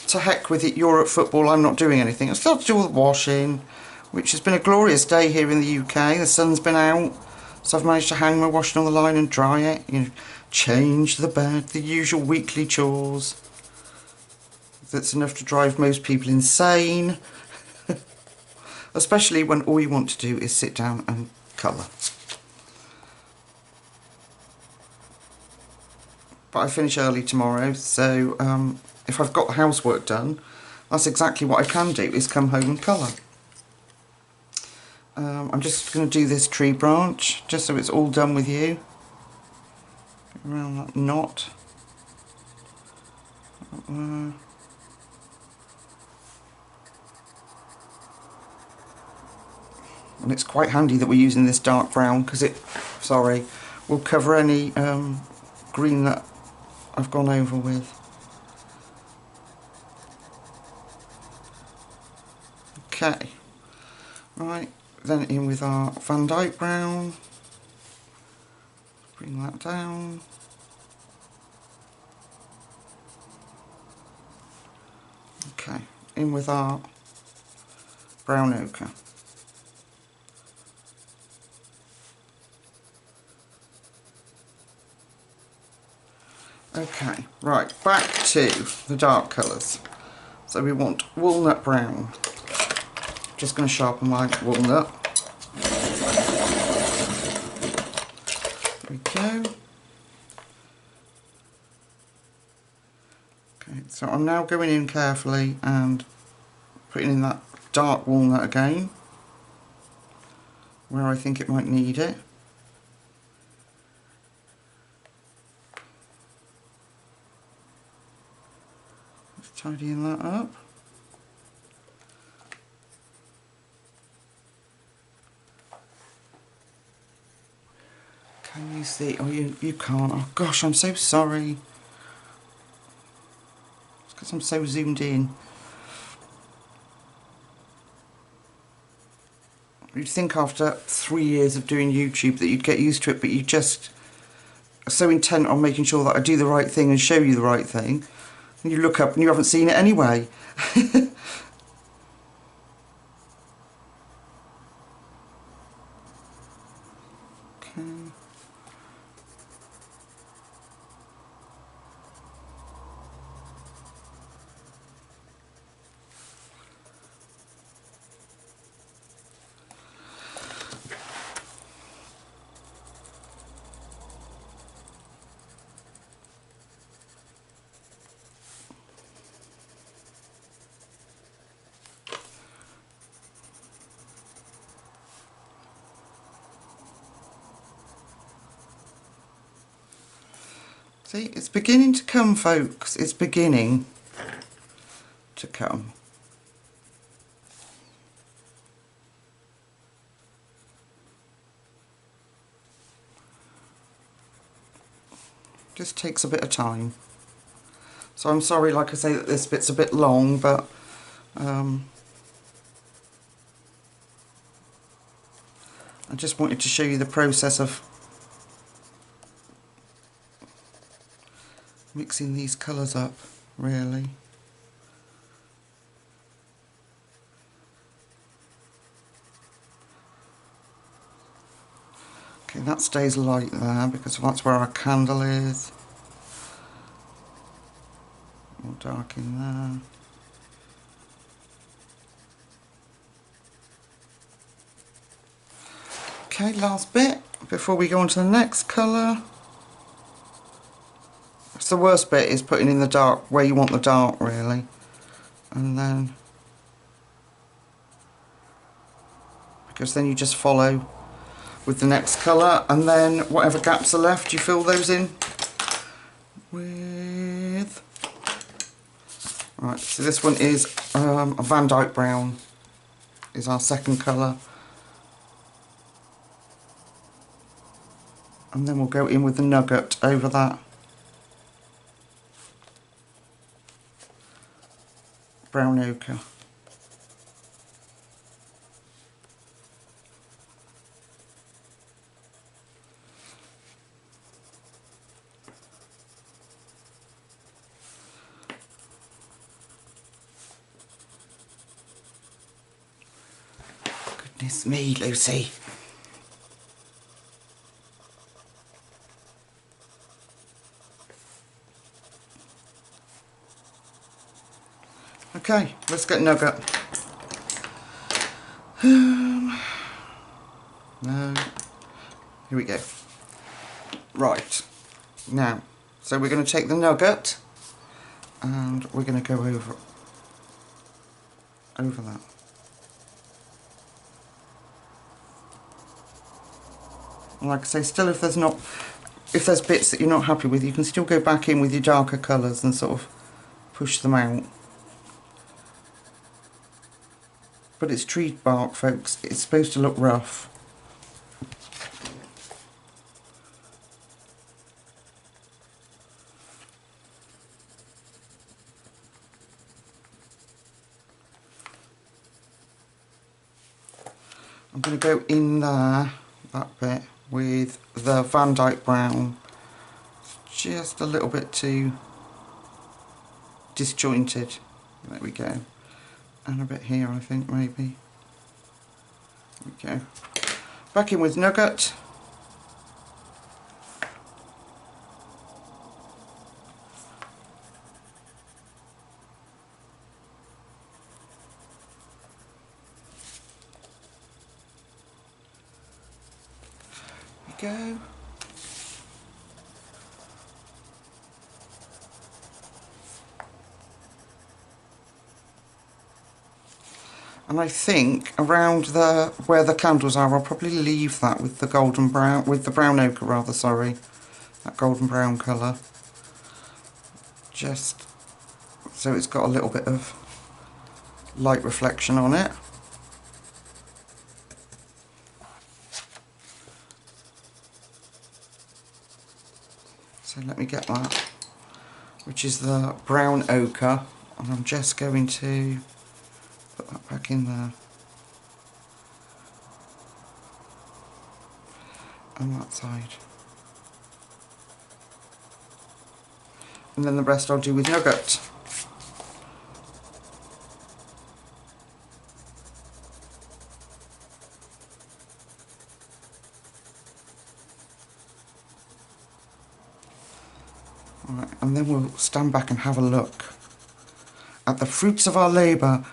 to heck with it, you're at football, I'm not doing anything. I still have to do all the washing, which has been a glorious day here in the UK. The sun's been out, so I've managed to hang my washing on the line and dry it. You know, change the bed, the usual weekly chores. That's enough to drive most people insane. Especially when all you want to do is sit down and colour. But I finish early tomorrow, so if I've got the housework done, that's exactly what I can do, is come home and colour. I'm just going to do this tree branch, just so it's all done with you. Around that knot. And it's quite handy that we're using this dark brown, because it, will cover any green that I've gone over with. Okay, right, then in with our Dyke Brown, bring that down. Okay, in with our brown ochre. Okay, right, back to the dark colours. So we want walnut brown. Just going to sharpen my walnut. There we go. Okay, so I'm now going in carefully and putting in that dark walnut again, where I think it might need it. Tidying that up. Can you see? Oh, you can't. Oh gosh, I'm so sorry. It's because I'm so zoomed in. You'd think after 3 years of doing YouTube that you'd get used to it, but you just are so intent on making sure that I do the right thing and show you the right thing. And you look up and you haven't seen it anyway. Okay. See, it's beginning to come, folks. It's beginning to come. Just takes a bit of time. So I'm sorry, like I say, that this bit's a bit long, but I just wanted to show you the process of mixing these colours up, really. Okay, that stays light there because that's where our candle is. More dark in there. Okay, last bit before we go on to the next colour. It's the worst bit, is putting in the dark where you want the dark, really. And then, because then you just follow with the next colour, and then whatever gaps are left you fill those in with. Right, so this one is a Dyke Brown, is our second colour. And then we'll go in with the nugget over that brown ochre. Goodness me, Lucy. Okay, let's get nugget. No. Here we go. Right. Now, so we're going to take the nugget and we're going to go over that. And like I say, still if there's bits that you're not happy with, you can still go back in with your darker colours and sort of push them out. But it's tree bark, folks. It's supposed to look rough. I'm going to go in there, that bit, with the Dyke Brown. Just a little bit too disjointed. There we go. And a bit here, I think, maybe. There we go. Back in with nugget. There we go. And I think around where the candles are, I'll probably leave that with the golden brown, with the brown ochre rather, sorry, that golden brown colour, just so it's got a little bit of light reflection on it. So let me get that, which is the brown ochre, and I'm just going to put that back in there. On that side. And then the rest I'll do with nugget. Right, and then we'll stand back and have a look at the fruits of our labour.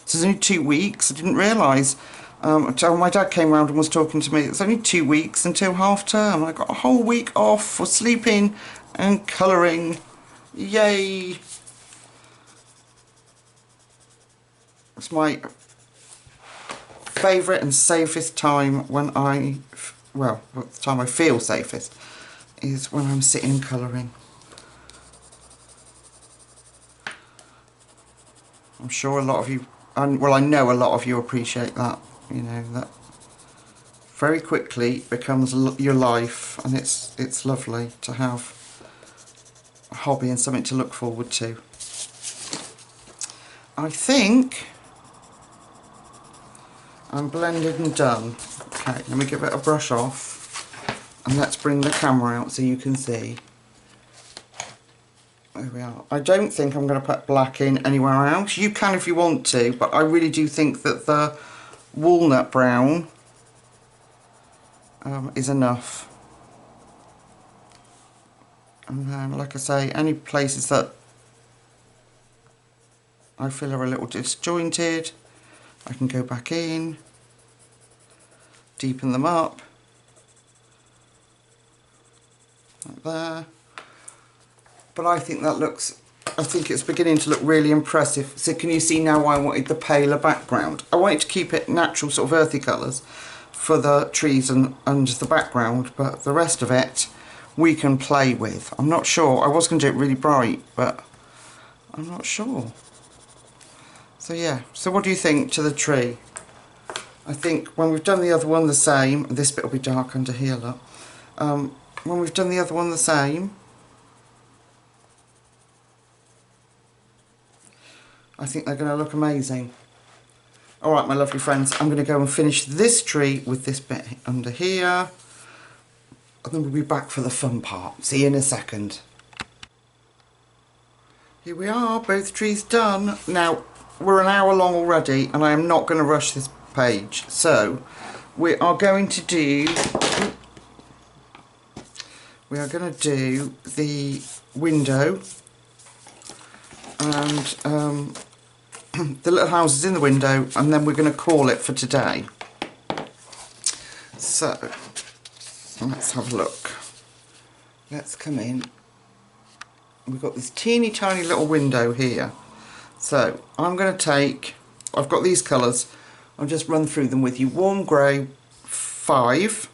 So it's only 2 weeks. I didn't realise. My dad came round and was talking to me. It's only 2 weeks until half term. I got a whole week off for sleeping and colouring. Yay! It's my favourite and safest time when the time I feel safest is when I'm sitting colouring. I'm sure a lot of you, well, I know a lot of you appreciate that, you know, that very quickly becomes your life, and it's lovely to have a hobby and something to look forward to. I think I'm blended and done. Okay, let me give it a brush off, and let's bring the camera out so you can see. There we are. I don't think I'm going to put black in anywhere else. You can if you want to, but I really do think that the walnut brown is enough. And then, like I say, any places that I feel are a little disjointed, I can go back in, deepen them up, like there. But I think that looks, I think it's beginning to look really impressive. So can you see now why I wanted the paler background? I wanted to keep it natural, sort of earthy colours for the trees and the background, but the rest of it we can play with. I'm not sure. I was going to do it really bright, but I'm not sure. So yeah, so what do you think to the tree? I think when we've done the other one the same, this bit will be dark under here, look. When we've done the other one the same, I think they're going to look amazing. Alright my lovely friends, I'm going to go and finish this tree with this bit under here, and then we'll be back for the fun part. See you in a second. Here we are, both trees done. Now, we're an hour long already, and I am not going to rush this page. So, we are going to do the window, and the little houses in the window, and then we're going to call it for today. So, let's have a look. Let's come in. We've got this teeny tiny little window here. So, I'm going to take, I've got these colours, I'll just run through them with you. Warm grey 5,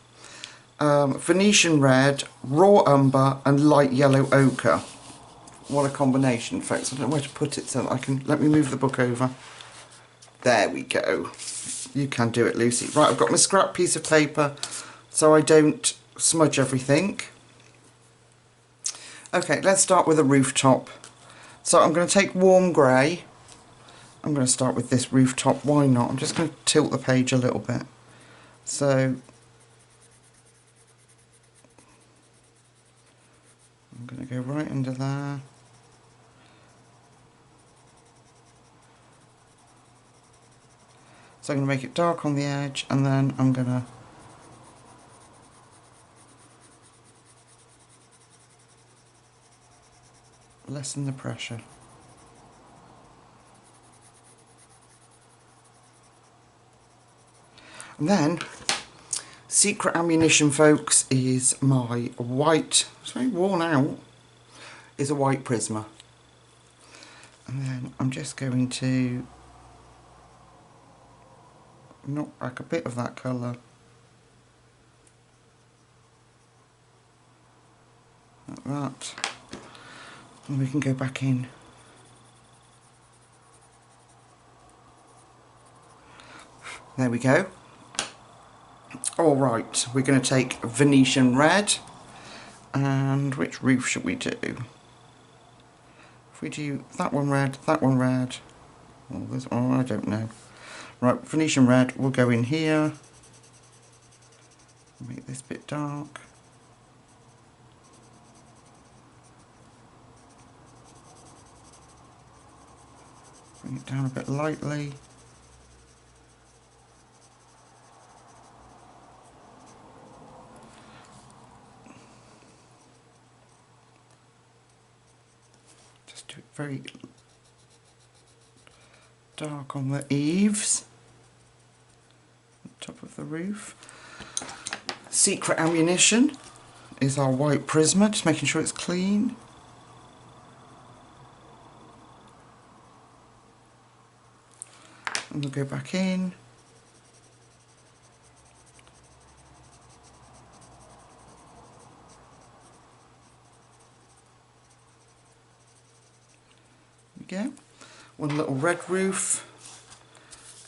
Venetian red, raw umber, and light yellow ochre. What a combination, folks. I don't know where to put it so that I can... Let me move the book over. There we go. You can do it, Lucy. Right, I've got my scrap piece of paper so I don't smudge everything. Okay, let's start with a rooftop. So I'm going to take warm grey. I'm going to start with this rooftop. Why not? I'm just going to tilt the page a little bit. So... I'm going to go right under there. So I'm going to make it dark on the edge, and then I'm going to lessen the pressure. And then, secret ammunition, folks, is my white, it's very worn out, is a white Prisma. And then I'm just going to knock back a bit of that colour, like that, and we can go back in. There we go. Alright, we're going to take Venetian Red, and which roof should we do? If we do that one red, oh, I don't know. Right, Venetian Red will go in here, make this bit dark. Bring it down a bit lightly. Just do it very dark on the eaves, top of the roof. Secret ammunition is our white Prisma, just making sure it's clean. And we'll go back in. There we go. One little red roof,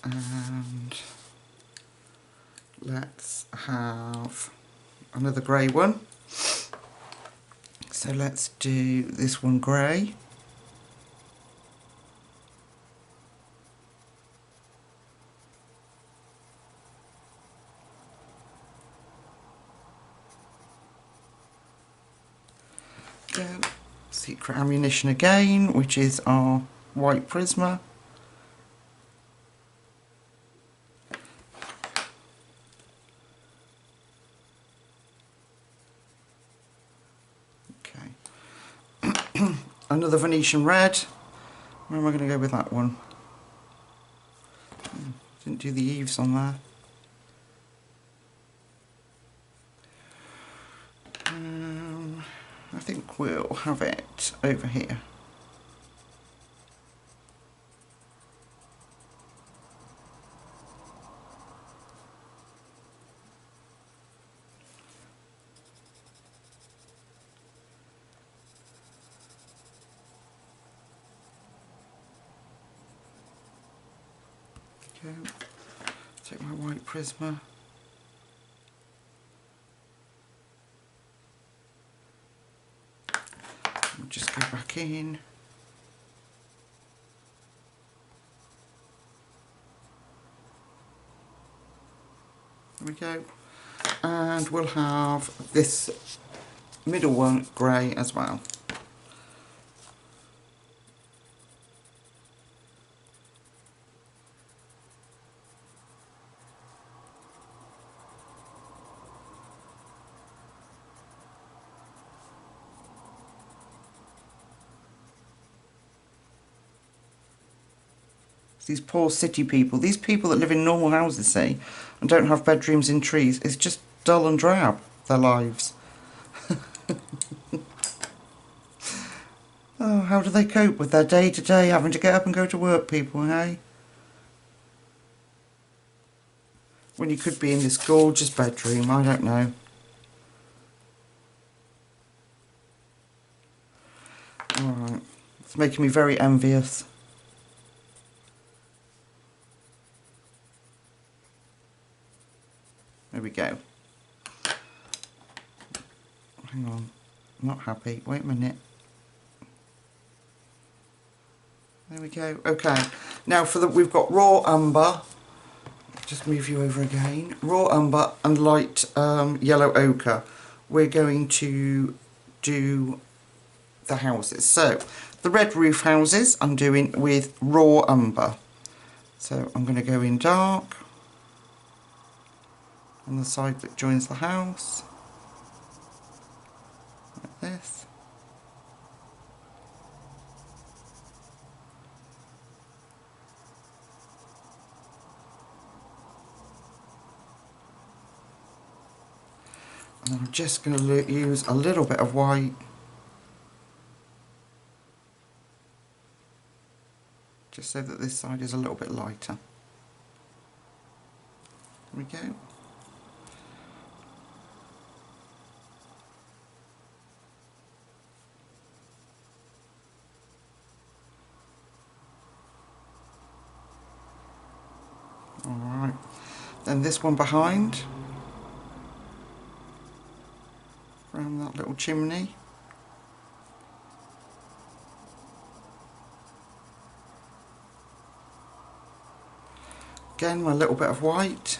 and let's have another grey one. So let's do this one grey. Go. Secret ammunition again, which is our white Prisma. Okay. Another Venetian Red. Where am I going to go with that one? Didn't do the eaves on there. I think we'll have it over here. Okay. Take my white Prisma. We'll just go back in. There we go. And we'll have this middle one grey as well. These poor city people, these people that live in normal houses, see, and don't have bedrooms in trees, it's just dull and drab, their lives. Oh, how do they cope with their day-to-day, having to get up and go to work, people, hey? When you could be in this gorgeous bedroom, I don't know. Alright, it's making me very envious. There we go. Hang on, I'm not happy. Wait a minute. There we go. Okay, now for the we've got raw umber. Just move you over again. Raw umber and light yellow ochre. We're going to do the houses. So the red roof houses I'm doing with raw umber. So I'm going to go in dark on the side that joins the house, like this. And I'm just going to use a little bit of white just so that this side is a little bit lighter. There we go. Alright, then this one behind, around that little chimney. Again, my little bit of white.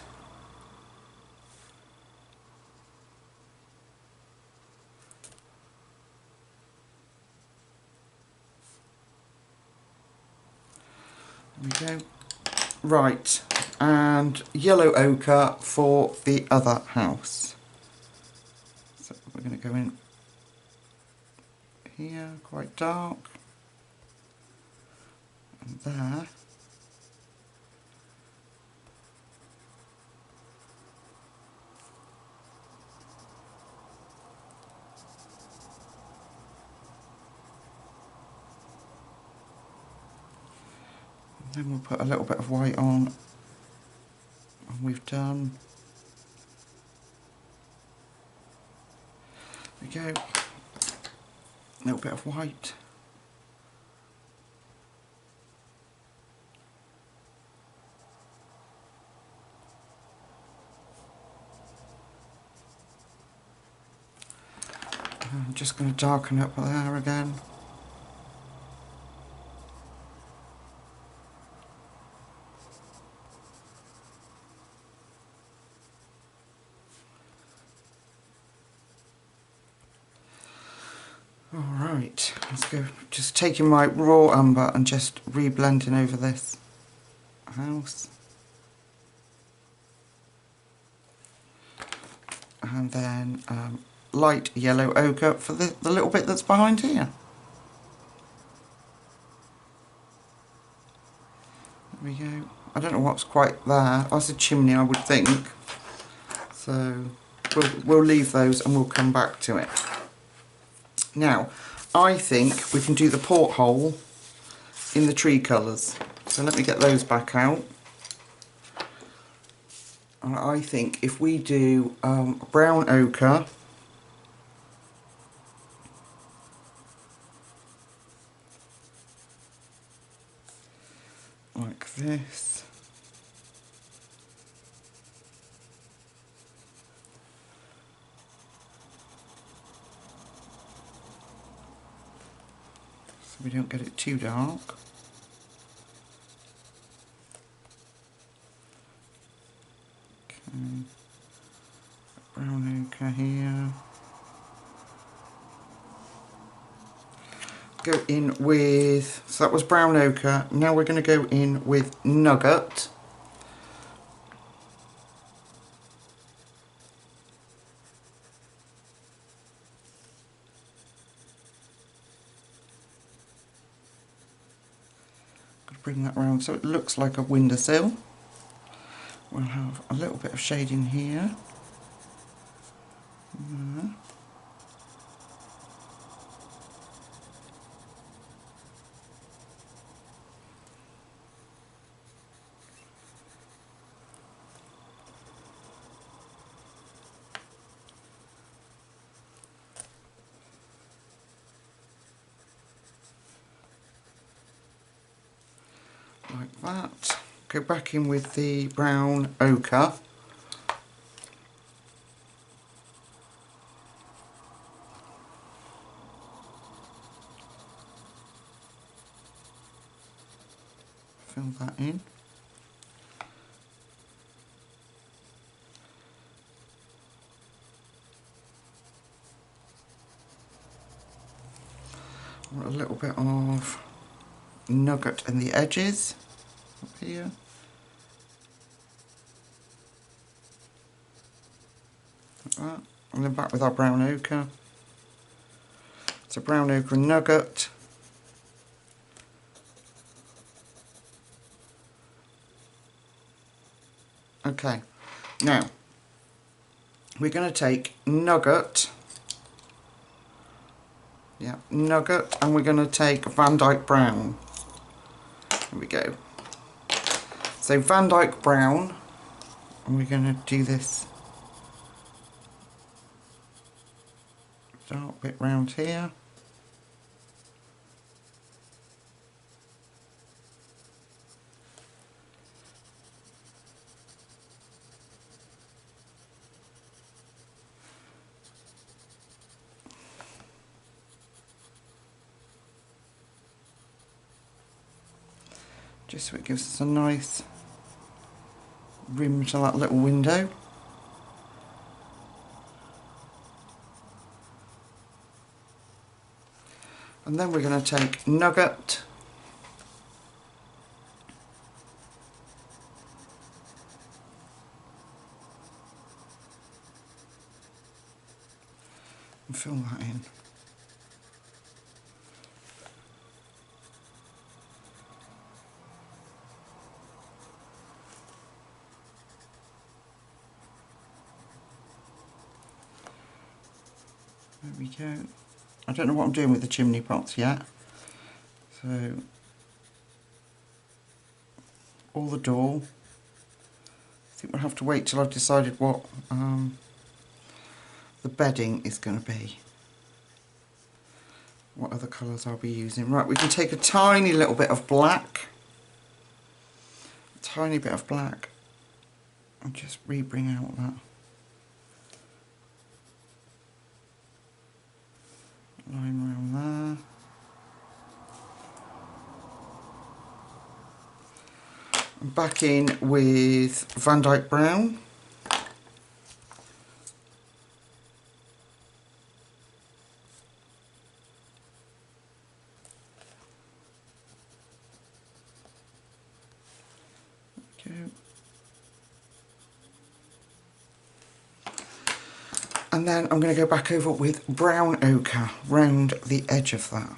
There we go. Right, and yellow ochre for the other house. So we're going to go in here, quite dark, and there. Then we'll put a little bit of white on, and we've done. There we go. A little bit of white. I'm just going to darken up there again. Alright, let's go, just taking my raw umber and just re-blending over this house. And then light yellow ochre for the little bit that's behind here. There we go. I don't know what's quite there. That's a chimney, I would think. So we'll leave those and we'll come back to it. Now, I think we can do the porthole in the tree colours. So let me get those back out. And I think if we do brown ochre, like this, so we don't get it too dark. Okay, brown ochre here. Go in with, so that was brown ochre, now we're going to go in with nugget. Bring that round so it looks like a windowsill. We'll have a little bit of shading here. Like that. Go back in with the brown ochre. Fill that in. A little bit of nugget in the edges up here. Like that. And then back with our brown ochre. It's a brown ochre nugget. Okay, now we're going to take nugget. Yeah, nugget, and we're going to take Dyke Brown. Here we go. So Dyke Brown, and we're going to do this dark bit round here. Just so it gives us a nice rim to that little window. And then we're going to take nugget. And fill that in. There we go. I don't know what I'm doing with the chimney pots yet. So, all the door. I think we'll have to wait till I've decided what the bedding is going to be. What other colours I'll be using. Right, we can take a tiny little bit of black. A tiny bit of black. And just re-bring out that line around there. And back in with Dyke Brown. And then I'm going to go back over with brown ochre round the edge of that.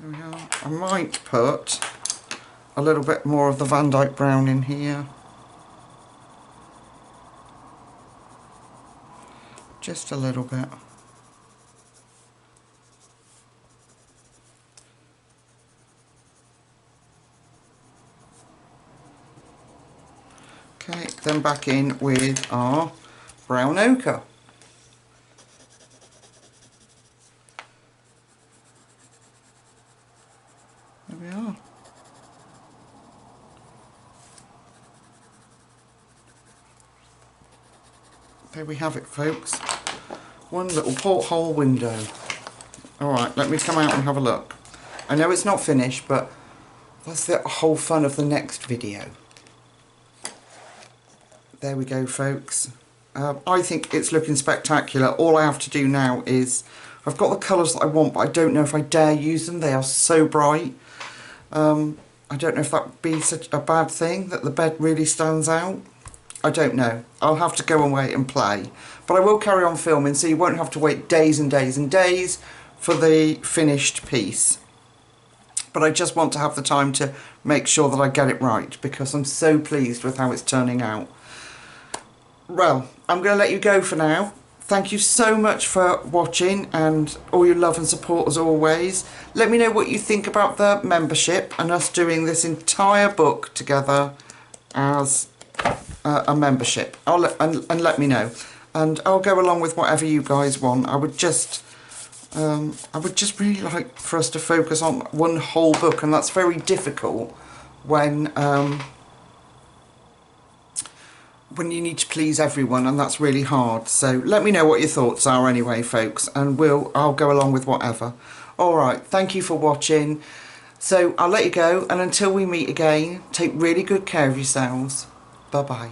There we are. I might put a little bit more of the Dyke Brown in here. Just a little bit. Okay, then back in with our brown ochre. There we have it, folks. One little porthole window. Alright, let me come out and have a look. I know it's not finished, but that's the whole fun of the next video. There we go, folks. I think it's looking spectacular. All I have to do now is, I've got the colours that I want, but I don't know if I dare use them. They are so bright. I don't know if that would be such a bad thing, that the bed really stands out. I don't know. I'll have to go and wait and play. But I will carry on filming, so you won't have to wait days and days and days for the finished piece. But I just want to have the time to make sure that I get it right, because I'm so pleased with how it's turning out. Well, I'm going to let you go for now. Thank you so much for watching and all your love and support as always. Let me know what you think about the membership and us doing this entire book together as a membership. And let me know. And I'll go along with whatever you guys want. I would just really like for us to focus on one whole book, and that's very difficult when you need to please everyone, and that's really hard. So let me know what your thoughts are anyway, folks, and I'll go along with whatever. Alright, thank you for watching. So I'll let you go, and until we meet again, take really good care of yourselves. Bye bye.